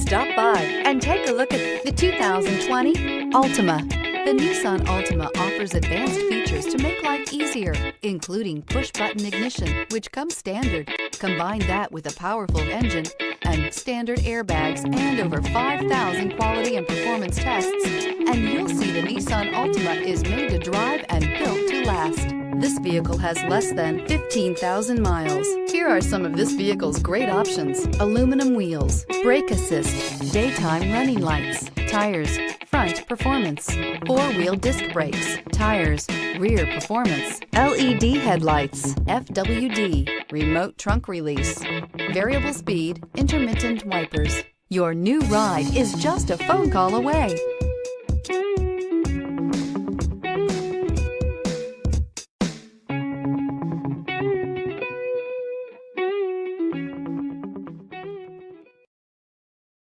Stop by and take a look at the 2020 Altima. The Nissan Altima offers advanced features to make life easier, including push-button ignition, which comes standard. Combine that with a powerful engine and standard airbags and over 5,000 quality and performance tests, and you'll see the Nissan Altima is made to drive and built to last. This vehicle has less than 15,000 miles. Here are some of this vehicle's great options: aluminum wheels, brake assist, daytime running lights, tires, front performance, four-wheel disc brakes, tires, rear performance, LED headlights, FWD, remote trunk release, variable speed, intermittent wipers. Your new ride is just a phone call away.